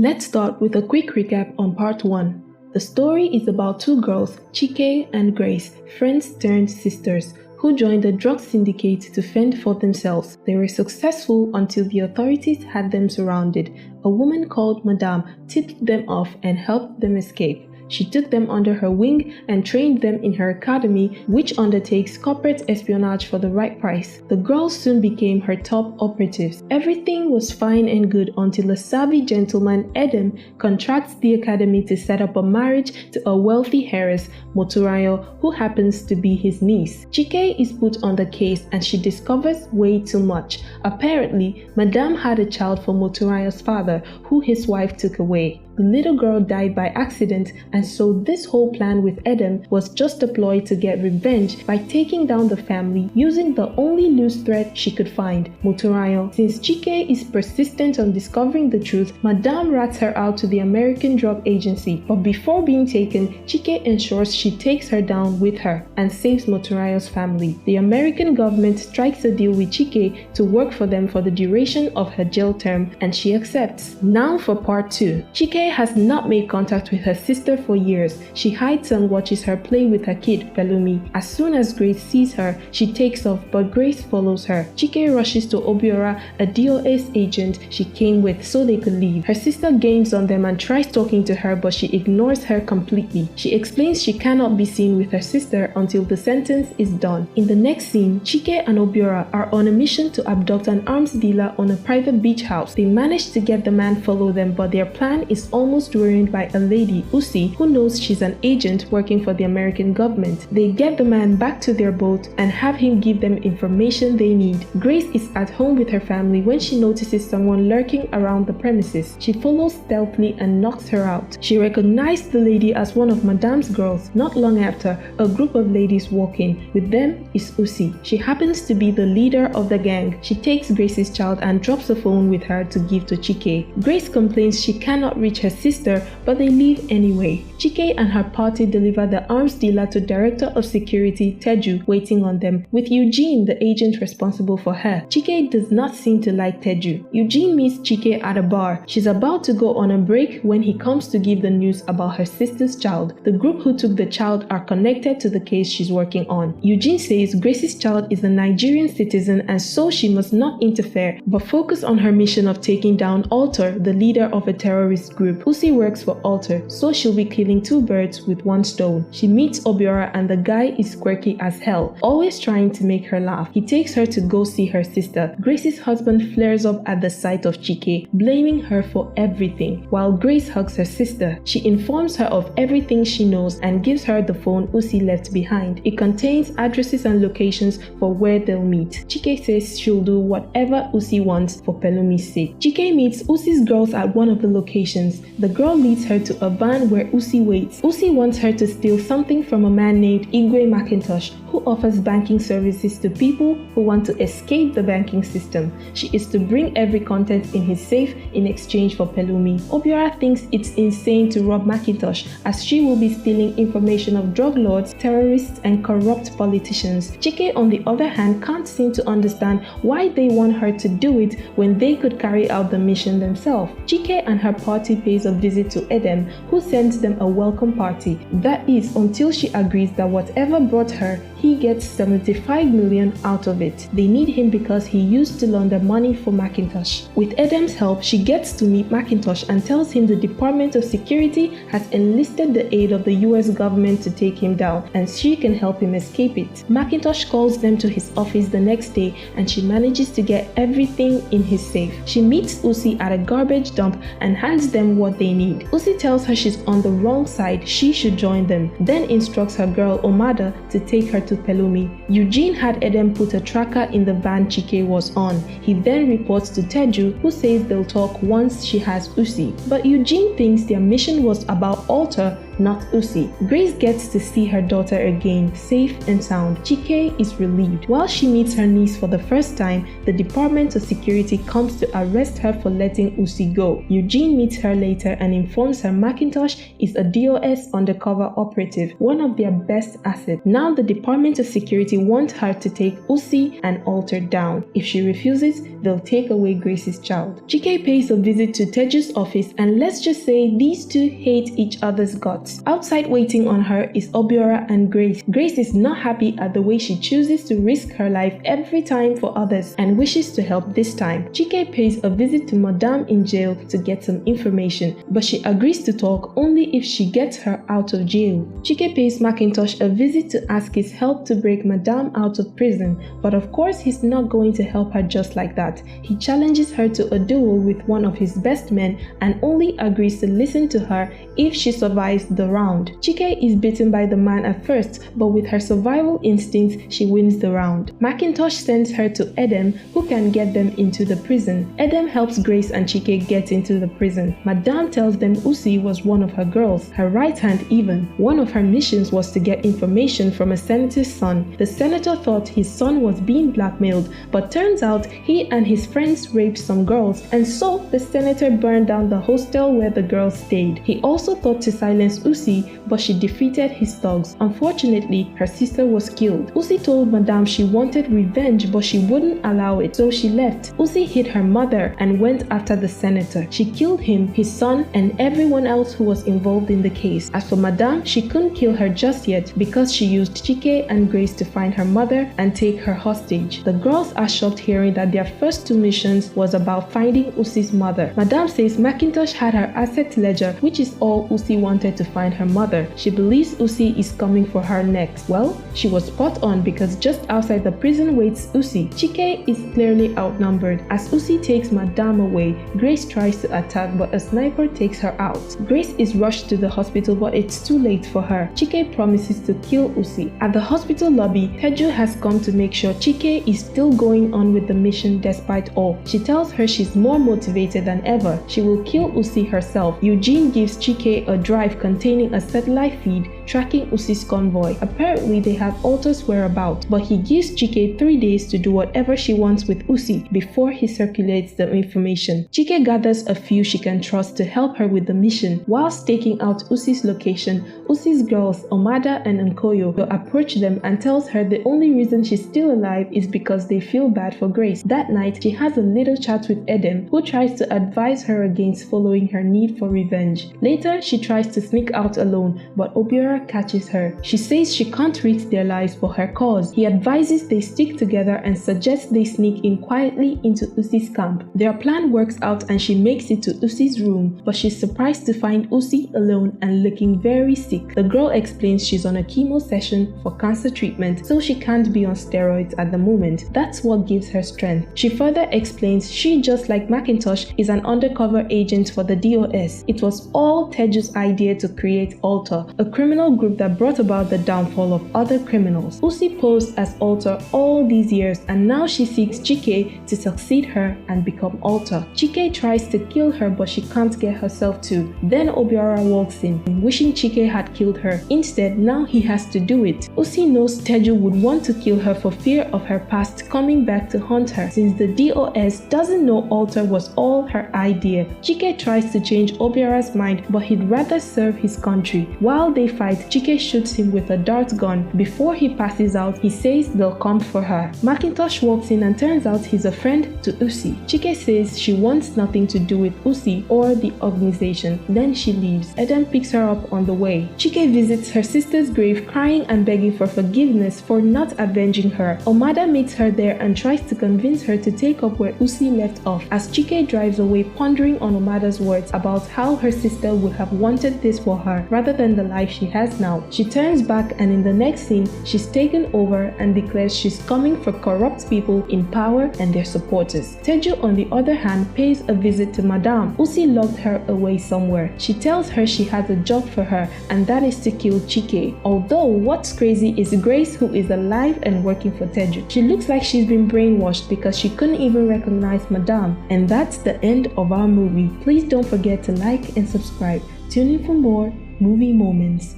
Let's start with a quick recap on part 1. The story is about two girls, Chike and Grace, friends turned sisters, who joined a drug syndicate to fend for themselves. They were successful until the authorities had them surrounded. A woman called Madame tipped them off and helped them escape. She took them under her wing and trained them in her academy, which undertakes corporate espionage for the right price. The girls soon became her top operatives. Everything was fine and good until a savvy gentleman, Edem, contracts the academy to set up a marriage to a wealthy heiress, Moturayo, who happens to be his niece. Chike is put on the case and she discovers way too much. Apparently, Madame had a child for Moturayo's father, who his wife took away. The little girl died by accident, and so this whole plan with Edem was just a ploy to get revenge by taking down the family using the only loose thread she could find, Moturayo. Since Chike is persistent on discovering the truth, Madame rats her out to the American drug agency, but before being taken, Chike ensures she takes her down with her and saves Moturayo's family. The American government strikes a deal with Chike to work for them for the duration of her jail term, and she accepts. Now for part 2. Chike has not made contact with her sister for years. She hides and watches her play with her kid, Pelumi. As soon as Grace sees her, she takes off, but Grace follows her. Chike rushes to Obiora, a DOS agent she came with, so they could leave. Her sister gains on them and tries talking to her, but she ignores her completely. She explains she cannot be seen with her sister until the sentence is done. In the next scene, Chike and Obiora are on a mission to abduct an arms dealer on a private beach house. They manage to get the man follow them, but their plan is almost ruined by a lady, Usi, who knows she's an agent working for the American government. They get the man back to their boat and have him give them information they need. Grace is at home with her family when she notices someone lurking around the premises. She follows stealthily and knocks her out. She recognized the lady as one of Madame's girls. Not long after, a group of ladies walk in. With them is Usi. She happens to be the leader of the gang. She takes Grace's child and drops a phone with her to give to Chike. Grace complains she cannot reach her sister, but they leave anyway. Chike and her party deliver the arms dealer to Director of Security Teju, waiting on them, with Eugene, the agent responsible for her. Chike does not seem to like Teju. Eugene meets Chike at a bar. She's about to go on a break when he comes to give the news about her sister's child. The group who took the child are connected to the case she's working on. Eugene says Grace's child is a Nigerian citizen and so she must not interfere, but focus on her mission of taking down Alter, the leader of a terrorist group. Usi works for Alter, so she'll be killing two birds with one stone. She meets Obiora and the guy is quirky as hell, always trying to make her laugh. He takes her to go see her sister. Grace's husband flares up at the sight of Chike, blaming her for everything, while Grace hugs her sister. She informs her of everything she knows and gives her the phone Usi left behind. It contains addresses and locations for where they'll meet. Chike says she'll do whatever Usi wants for Pelumi's sake. Chike meets Usi's girls at one of the locations. The girl leads her to a van where Usi waits. Usi wants her to steal something from a man named Igwe McIntosh, who offers banking services to people who want to escape the banking system. She is to bring every content in his safe in exchange for Pelumi. Obiora thinks it's insane to rob McIntosh, as she will be stealing information of drug lords, terrorists, and corrupt politicians. Chike, on the other hand, can't seem to understand why they want her to do it when they could carry out the mission themselves. Chike and her party pays a visit to Edem, who sends them a welcome party. That is until she agrees that whatever brought her, he gets 75 million out of it. They need him because he used to launder money for McIntosh. With Edem's help, she gets to meet McIntosh and tells him the Department of Security has enlisted the aid of the US government to take him down, and she can help him escape it. McIntosh calls them to his office the next day and she manages to get everything in his safe. She meets Usi at a garbage dump and hands them what they need. Usi tells her she's on the wrong side, she should join them, then instructs her girl Omada to take her to Pelumi. Eugene had Edem put a tracker in the van Chike was on. He then reports to Teju, who says they'll talk once she has Usi. But Eugene thinks their mission was about Alter, not Usi. Grace gets to see her daughter again, safe and sound. Chike is relieved. While she meets her niece for the first time, the Department of Security comes to arrest her for letting Usi go. Eugene meets her later and informs her Macintosh is a DOS undercover operative, one of their best assets. Now the Department of Security want her to take Usi and Alter down. If she refuses, they'll take away Grace's child. Chike pays a visit to Teju's office, and let's just say these two hate each other's guts. Outside waiting on her is Obiora and Grace. Grace is not happy at the way she chooses to risk her life every time for others and wishes to help this time. Chike pays a visit to Madame in jail to get some information, but she agrees to talk only if she gets her out of jail. Chike pays Macintosh a visit to ask his help to break Madame out of prison, but of course he's not going to help her just like that. He challenges her to a duel with one of his best men and only agrees to listen to her if she survives the round. Chike is bitten by the man at first, but with her survival instincts, she wins the round. Macintosh sends her to Edem, who can get them into the prison. Edem helps Grace and Chike get into the prison. Madame tells them Usi was one of her girls, her right hand even. One of her missions was to get information from a senator's son. The senator thought his son was being blackmailed, but turns out he and his friends raped some girls, and so the senator burned down the hostel where the girls stayed. He also thought to silence Usi, but she defeated his thugs. Unfortunately, her sister was killed. Usi told Madame she wanted revenge, but she wouldn't allow it, so she left. Usi hit her mother and went after the senator. She killed him, his son, and everyone else who was involved in the case. As for Madame, she couldn't kill her just yet because she used Chike and Grace to find her mother and take her hostage. The girls are shocked hearing that their first two missions was about finding Usi's mother. Madame says Macintosh had her asset ledger, which is all Usi wanted to find her mother. She believes Usi is coming for her next. Well, she was spot on because just outside the prison waits Usi. Chike is clearly outnumbered. As Usi takes Madame away, Grace tries to attack, but a sniper takes her out. Grace is rushed to the hospital, but it's too late for her. Chike promises to kill Usi. At the hospital lobby, Teju has come to make sure Chike is still going on with the mission despite all. She tells her she's more motivated than ever. She will kill Usi herself. Eugene gives Chike a drive containing a satellite feed tracking Usi's convoy. Apparently they have Alter's whereabouts, but he gives Chike 3 days to do whatever she wants with Usi before he circulates the information. Chike gathers a few she can trust to help her with the mission. While staking out Usi's location, Usi's girls, Omada and Nkoyo, will approach them and tells her the only reason she's still alive is because they feel bad for Grace. That night, she has a little chat with Edem, who tries to advise her against following her need for revenge. Later, she tries to sneak out alone, but Obiora catches her. She says she can't risk their lives for her cause. He advises they stick together and suggests they sneak in quietly into Usi's camp. Their plan works out and she makes it to Usi's room, but she's surprised to find Usi alone and looking very sick. The girl explains she's on a chemo session for cancer treatment, so she can't be on steroids at the moment. That's what gives her strength. She further explains she, just like Macintosh, is an undercover agent for the DOS. It was all Teju's idea to create Alter, a criminal group that brought about the downfall of other criminals. Usi posed as Alter all these years, and now she seeks Chike to succeed her and become Alter. Chike tries to kill her, but she can't get herself to. Then Obiora walks in, wishing Chike had killed her. Instead, now he has to do it. Usi knows Teju would want to kill her for fear of her past coming back to haunt her, since the DOS doesn't know Alter was all her idea. Chike tries to change Obiora's mind, but he'd rather serve his country. While they fight, Chike shoots him with a dart gun. Before he passes out, he says they'll come for her. Macintosh walks in and turns out he's a friend to Usi. Chike says she wants nothing to do with Usi or the organization. Then she leaves. Eden picks her up on the way. Chike visits her sister's grave, crying and begging for forgiveness for not avenging her. Omada meets her there and tries to convince her to take up where Usi left off. As Chike drives away, pondering on Omada's words about how her sister would have wanted this for her rather than the life she has now, she turns back, and in the next scene, she's taken over and declares she's coming for corrupt people in power and their supporters. Teju, on the other hand, pays a visit to Madame. Usi locked her away somewhere. She tells her she has a job for her, and that is to kill Chike. Although what's crazy is Grace, who is alive and working for Teju. She looks like she's been brainwashed because she couldn't even recognize Madame. And that's the end of our movie. Please don't forget to like and subscribe. Tune in for more. Movie Moments.